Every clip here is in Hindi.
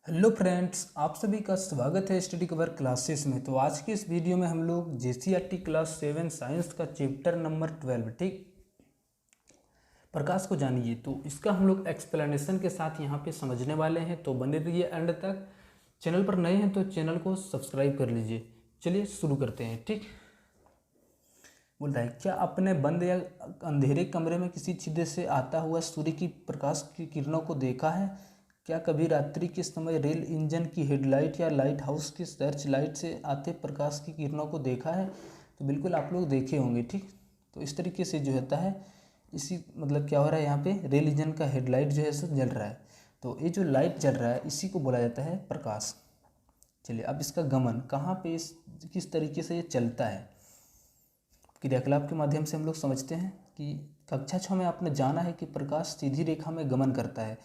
हेलो फ्रेंड्स, आप सभी का स्वागत है स्टडी कवर क्लासेस में। तो आज की इस वीडियो में हम लोग जेसीईआरटी क्लास 7 साइंस का चैप्टर नंबर 12 ठीक प्रकाश को जानिए। तो इसका हम लोग एक्सप्लेनेशन के साथ यहाँ पे समझने वाले हैं, तो बने रहिए एंड तक। चैनल पर नए हैं तो चैनल को सब्सक्राइब कर लीजिए। चलिए शुरू करते हैं। ठीक, बोलता है, क्या आपने बंद या अंधेरे कमरे में किसी छिद्र से आता हुआ सूर्य की प्रकाश की किरणों को देखा है? क्या कभी रात्रि के समय रेल इंजन की हेडलाइट या लाइट हाउस की सर्च लाइट से आते प्रकाश की किरणों को देखा है? तो बिल्कुल आप लोग देखे होंगे। ठीक, तो इस तरीके से जो होता है, इसी मतलब क्या हो रहा है, यहाँ पे रेल इंजन का हेडलाइट जो है सो जल रहा है। तो ये जो लाइट जल रहा है इसी को बोला जाता है प्रकाश। चलिए, अब इसका गमन कहाँ पे, किस तरीके से ये चलता है, क्रियाकलाप के माध्यम से हम लोग समझते हैं। कि कक्षा 6 में आपने जाना है कि प्रकाश सीधी रेखा में गमन करता है।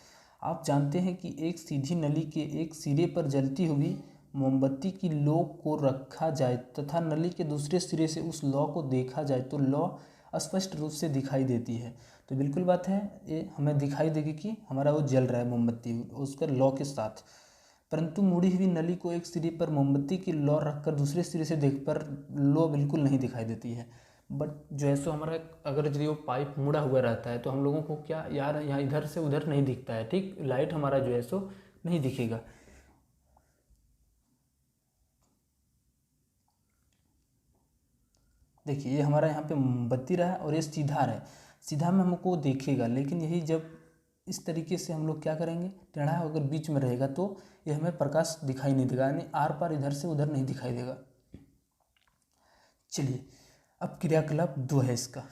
आप जानते हैं कि एक सीधी नली के एक सिरे पर जलती हुई मोमबत्ती की लौ को रखा जाए तथा नली के दूसरे सिरे से उस लौ को देखा जाए तो लौ स्पष्ट रूप से दिखाई देती है। तो बिल्कुल बात है, ये हमें दिखाई देगी कि हमारा वो जल रहा है मोमबत्ती उसका लौ के साथ। परंतु मुड़ी हुई नली को एक सिरे पर मोमबत्ती की लौ रखकर दूसरे सिरे से देख पर लौ बिल्कुल नहीं दिखाई देती है। बट जो है सो हमारा, अगर यदि वो पाइप मुड़ा हुआ रहता है तो हम लोगों को क्या यार, यहाँ इधर से उधर नहीं दिखता है। ठीक, लाइट हमारा जो है सो नहीं दिखेगा। देखिए, ये हमारा यहाँ पे मोमबत्ती रहा और ये सीधा रहा है। सीधा में हमको देखेगा, लेकिन यही जब इस तरीके से हम लोग क्या करेंगे, टेढ़ा अगर बीच में रहेगा तो ये हमें प्रकाश दिखाई नहीं देगा, यानी आर पार इधर से उधर नहीं दिखाई देगा। चलिए, अब क्रियाकलाप 2 है इसका।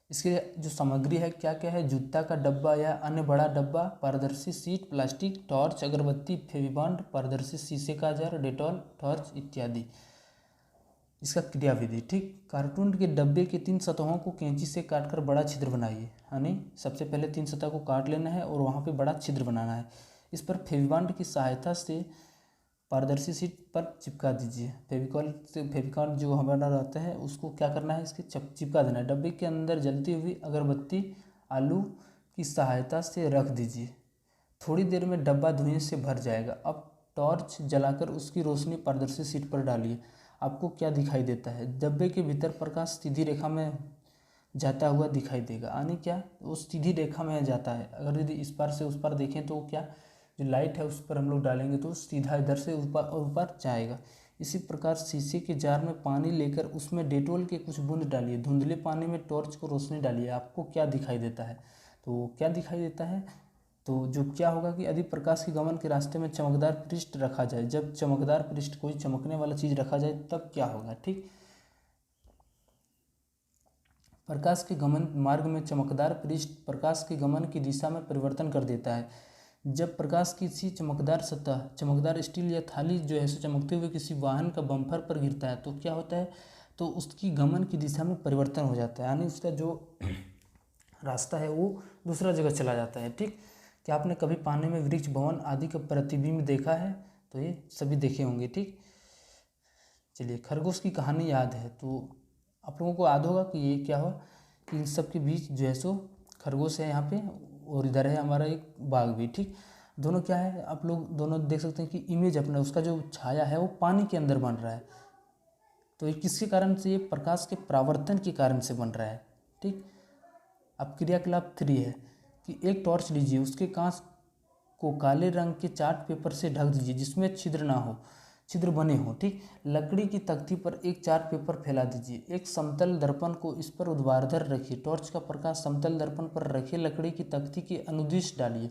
इसके जो सामग्री है क्या क्या है, जूता का डब्बा या अन्य बड़ा डब्बा, पारदर्शी सीट, प्लास्टिक, टॉर्च, अगरबत्ती, फेविबॉन्ड, पारदर्शी शीशे का जार, डेटॉल, टॉर्च इत्यादि। इसका क्रियाविधि, ठीक, कार्टून के डब्बे के 3 सतहों को कैंची से काटकर बड़ा छिद्र बनाइए। यानी सबसे पहले 3 सतह को काट लेना है और वहाँ पे बड़ा छिद्र बनाना है। इस पर फेविबॉन्ड की सहायता से पारदर्शी शीट पर चिपका दीजिए। फेविकॉल जो हमारा रहता है उसको क्या करना है, इसके चिपका देना है। डब्बे के अंदर जलती हुई अगरबत्ती आलू की सहायता से रख दीजिए। थोड़ी देर में डब्बा धुएं से भर जाएगा। अब टॉर्च जलाकर उसकी रोशनी पारदर्शी शीट पर डालिए। आपको क्या दिखाई देता है? डब्बे के भीतर प्रकाश सीधी रेखा में जाता हुआ दिखाई देगा। यानी क्या, वो सीधी रेखा में जाता है। अगर यदि इस पार से उस पार देखें तो क्या, जो लाइट है उस पर हम लोग डालेंगे तो सीधा इधर से ऊपर जाएगा। इसी प्रकार शीशे के जार में पानी लेकर उसमें डेटोल के कुछ बूंद डालिए। धुंधले पानी में टॉर्च को रोशनी डालिए। आपको क्या दिखाई देता है? तो क्या दिखाई देता है, तो जो क्या होगा कि यदि प्रकाश के गमन के रास्ते में चमकदार पृष्ठ रखा जाए, जब चमकदार पृष्ठ, कोई चमकने वाला चीज़ रखा जाए तब क्या होगा। ठीक, प्रकाश के गमन मार्ग में चमकदार पृष्ठ प्रकाश के गमन की दिशा में परिवर्तन कर देता है। जब प्रकाश किसी चमकदार सतह, चमकदार स्टील या थाली जो है सो चमकते हुए किसी वाहन का बम्पर पर गिरता है तो क्या होता है, तो उसकी गमन की दिशा में परिवर्तन हो जाता है। यानी उसका जो रास्ता है वो दूसरा जगह चला जाता है। ठीक, क्या आपने कभी पानी में वृक्ष, भवन आदि का प्रतिबिंब देखा है? तो ये सभी देखे होंगे। ठीक, चलिए, खरगोश की कहानी याद है तो आप लोगों को याद होगा कि ये क्या हुआ कि इन सब के बीच जो है सो खरगोश है यहाँ पे और इधर है हमारा एक बाघ भी। ठीक, दोनों क्या है, आप लोग दोनों देख सकते हैं कि इमेज अपना, उसका जो छाया है वो पानी के अंदर बन रहा है। तो ये किसके कारण से, ये प्रकाश के परावर्तन के कारण से बन रहा है। ठीक, अब क्रियाकलाप 3 है कि एक टॉर्च लीजिए, उसके कांच को काले रंग के चार्ट पेपर से ढक दीजिए जिसमें छिद्र ना हो, छिद्र बने हो। ठीक, लकड़ी की तख्ती पर एक चार्ट पेपर फैला दीजिए। एक समतल दर्पण को इस पर ऊर्ध्वाधर रखिए। टॉर्च का प्रकाश समतल दर्पण पर रखे लकड़ी की तख्ती के अनुदिश डालिए।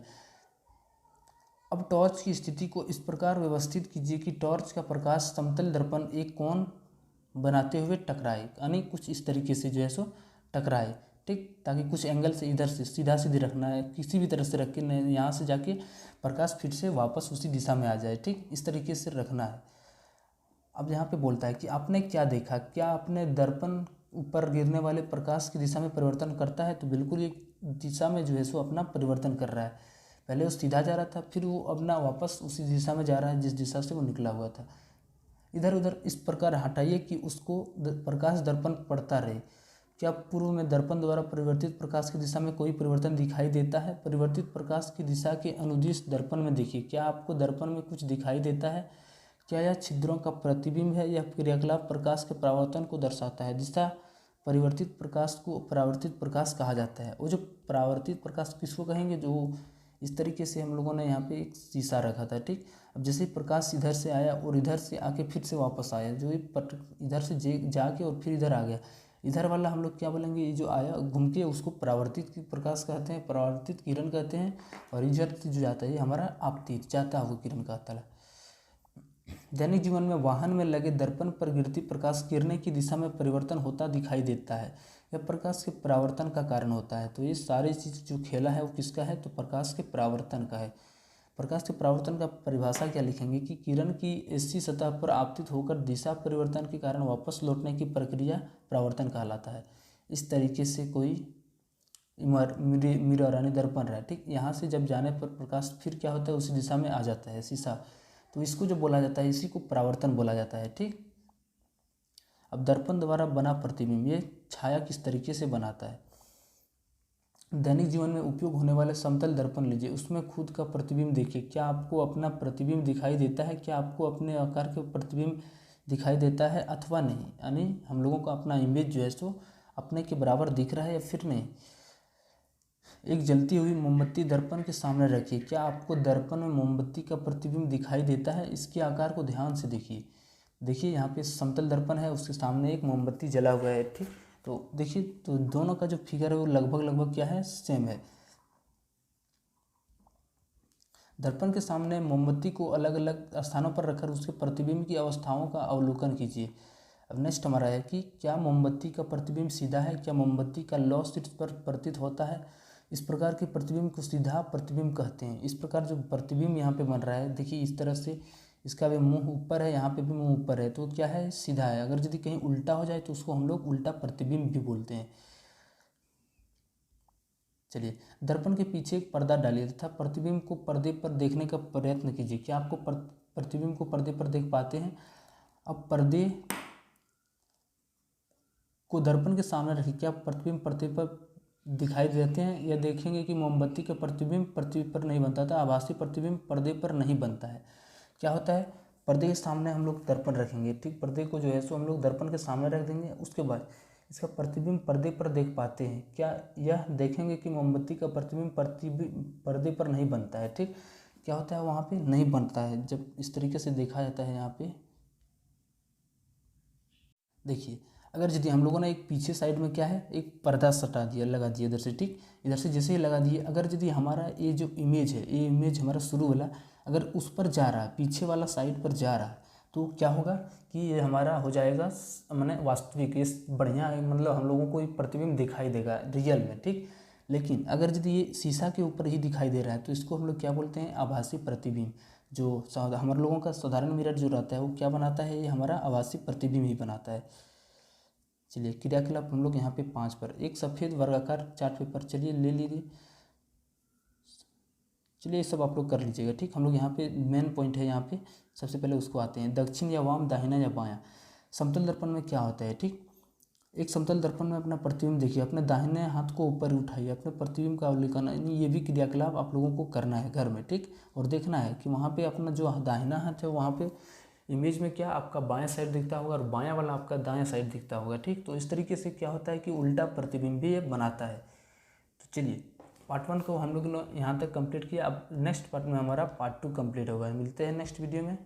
अब टॉर्च की स्थिति को इस प्रकार व्यवस्थित कीजिए कि टॉर्च का प्रकाश समतल दर्पण एक कोण बनाते हुए टकराए, यानी कुछ इस तरीके से जो है सो टकराए। ठीक, ताकि कुछ एंगल से इधर से सीधा सीधे रखना है, किसी भी तरह से रख के यहाँ से जाके प्रकाश फिर से वापस उसी दिशा में आ जाए। ठीक, इस तरीके से रखना है। अब यहाँ पे बोलता है कि आपने क्या देखा, क्या अपने दर्पण ऊपर गिरने वाले प्रकाश की दिशा में परिवर्तन करता है? तो बिल्कुल ये दिशा में जो है सो अपना परिवर्तन कर रहा है। पहले वो सीधा जा रहा था, फिर वो अपना वापस उसी दिशा में जा रहा है जिस दिशा से वो निकला हुआ था। इधर उधर इस प्रकार हटाइए कि उसको प्रकाश दर्पण पड़ता रहे। क्या पूर्व में दर्पण द्वारा परिवर्तित प्रकाश की दिशा में कोई परिवर्तन दिखाई देता है? परिवर्तित प्रकाश की दिशा के अनुदिश दर्पण में देखिए, क्या आपको दर्पण में कुछ दिखाई देता है? क्या यह छिद्रों का प्रतिबिंब है? यह क्रियाकलाप प्रकाश के परावर्तन को दर्शाता है। दिशा परिवर्तित प्रकाश को परावर्तित प्रकाश कहा जाता है। वो जो परावर्तित प्रकाश किसको कहेंगे? जो इस तरीके से हम लोगों ने यहाँ पे एक शीशा रखा था, ठीक। अब जैसे प्रकाश इधर से आया और इधर से आके फिर से वापस आया, जो ये इधर से जाके और फिर इधर आ गया, इधर वाला हम लोग क्या बोलेंगे? ये जो आया घूम के, उसको परावर्तित प्रकाश कहते हैं, परावर्तित किरण कहते हैं। और इधर से जो जाता है ये हमारा आपतित जाता हुआ किरण कहता है। दैनिक जीवन में वाहन में लगे दर्पण पर गिरती प्रकाश गिरने की दिशा में परिवर्तन होता दिखाई देता है। यह प्रकाश के परावर्तन का कारण होता है। तो ये सारी चीज़ जो खेला है वो किसका है? तो प्रकाश के परावर्तन का है। प्रकाश के परावर्तन का परिभाषा क्या लिखेंगे कि किरण की ऐसी सतह पर आपतित होकर दिशा परिवर्तन के कारण वापस लौटने की प्रक्रिया परावर्तन कहलाता है। इस तरीके से कोई मिरर यानी दर्पण रहा है, ठीक। यहाँ से जब जाने पर प्रकाश फिर क्या होता है? उसी दिशा में आ जाता है शीशा, तो इसको जो बोला जाता है इसी को परावर्तन बोला जाता है, ठीक। अब दर्पण द्वारा बना प्रतिबिंब, ये छाया किस तरीके से बनाता है? दैनिक जीवन में उपयोग होने वाले समतल दर्पण लीजिए, उसमें खुद का प्रतिबिंब देखिए। क्या आपको अपना प्रतिबिंब दिखाई देता है? क्या आपको अपने आकार के प्रतिबिंब दिखाई देता है अथवा नहीं? यानी हम लोगों को अपना इमेज जो है सो अपने के बराबर दिख रहा है या फिर नहीं? एक जलती हुई मोमबत्ती दर्पण के सामने रखिए, क्या आपको दर्पण में मोमबत्ती का प्रतिबिंब दिखाई देता है? इसके आकार को ध्यान से देखिए। देखिए यहाँ पे समतल दर्पण है, उसके सामने एक मोमबत्ती जला हुआ है, ठीक। तो देखिए, तो दोनों का जो फिगर है वो लगभग क्या है? सेम है। दर्पण के सामने मोमबत्ती को अलग अलग स्थानों पर रखकर उसके प्रतिबिंब की अवस्थाओं का अवलोकन कीजिए। अब नेक्स्ट हमारा है कि क्या मोमबत्ती का प्रतिबिंब सीधा है? क्या मोमबत्ती का लौ शीर्ष पर प्रतीत होता है? इस प्रकार के प्रतिबिंब को सीधा प्रतिबिंब कहते हैं। इस प्रकार जो प्रतिबिंब यहाँ पे बन रहा है, देखिए इस तरह से, इसका भी मुंह ऊपर है, यहाँ पे भी मुंह ऊपर है, तो क्या है? सीधा है। अगर यदि कहीं उल्टा हो जाए तो उसको हम लोग उल्टा प्रतिबिंब भी बोलते हैं। चलिए, दर्पण के पीछे एक पर्दा डालिए तथा प्रतिबिंब को पर्दे पर देखने का प्रयत्न कीजिए। क्या आपको प्रतिबिंब को पर्दे पर देख पाते हैं? अब पर्दे को दर्पण के सामने रखिए, क्या प्रतिबिंब पर्दे पर दिखाई देते हैं? या देखेंगे कि मोमबत्ती का प्रतिबिंब पृथ्वी पर नहीं बनता था, आभासी प्रतिबिंब पर्दे पर नहीं बनता है। क्या होता है? पर्दे के सामने हम लोग दर्पण रखेंगे, ठीक। पर्दे को जो है सो हम लोग दर्पण के सामने रख देंगे, उसके बाद इसका प्रतिबिंब पर्दे पर देख पाते हैं। क्या यह देखेंगे कि मोमबत्ती का प्रतिबिंब पर्दे पर नहीं बनता है, ठीक। क्या होता है? वहाँ पे नहीं बनता है। जब इस तरीके से देखा जाता है, यहाँ पे देखिए, अगर यदि हम लोगों ने एक पीछे साइड में क्या है, एक पर्दा सटा दिया, लगा दिया इधर से, ठीक। इधर से जैसे ही लगा दिए, अगर यदि हमारा ये जो इमेज है, ये इमेज हमारा शुरू वाला अगर उस पर जा रहा है, पीछे वाला साइड पर जा रहा है, तो क्या होगा कि ये हमारा हो जाएगा माने वास्तविक, ये बढ़िया है, मतलब हम लोगों को एक प्रतिबिंब दिखाई देगा रियल में, ठीक। लेकिन अगर यदि ये शीशा के ऊपर ही दिखाई दे रहा है तो इसको हम लोग क्या बोलते हैं? आभासी प्रतिबिंब। जो हमारे लोगों का साधारण मिरर जो रहता है वो क्या बनाता है? ये हमारा आभासी प्रतिबिंब ही बनाता है। चलिए, क्रियाकलाप हम लोग यहाँ पे 5 पर, एक सफ़ेद वर्गाकार चार्ट पेपर चलिए ले लीजिए। चलिए, ये सब आप लोग कर लीजिएगा, ठीक। हम लोग यहाँ पे मेन पॉइंट है, यहाँ पे सबसे पहले उसको आते हैं। दक्षिण या वाम, दाहिना या बायां। समतल दर्पण में क्या होता है, ठीक। एक समतल दर्पण में अपना प्रतिबिंब देखिए, अपने दाहिने हाथ को ऊपर उठाइए, अपने प्रतिबिंब का अवलोकन, यानी ये भी क्रियाकलाप आप लोगों को करना है घर में, ठीक। और देखना है कि वहाँ पे अपना जो दाहिना हाथ है वहाँ पे इमेज में क्या आपका बायां साइड दिखता होगा और बायां वाला आपका दायां साइड दिखता होगा, ठीक। तो इस तरीके से क्या होता है कि उल्टा प्रतिबिंब भी ये बनाता है। तो चलिए, पार्ट 1 को हम लोग ने यहाँ तक कंप्लीट किया। अब नेक्स्ट पार्ट में हमारा पार्ट 2 कंप्लीट होगा। मिलते हैं नेक्स्ट वीडियो में।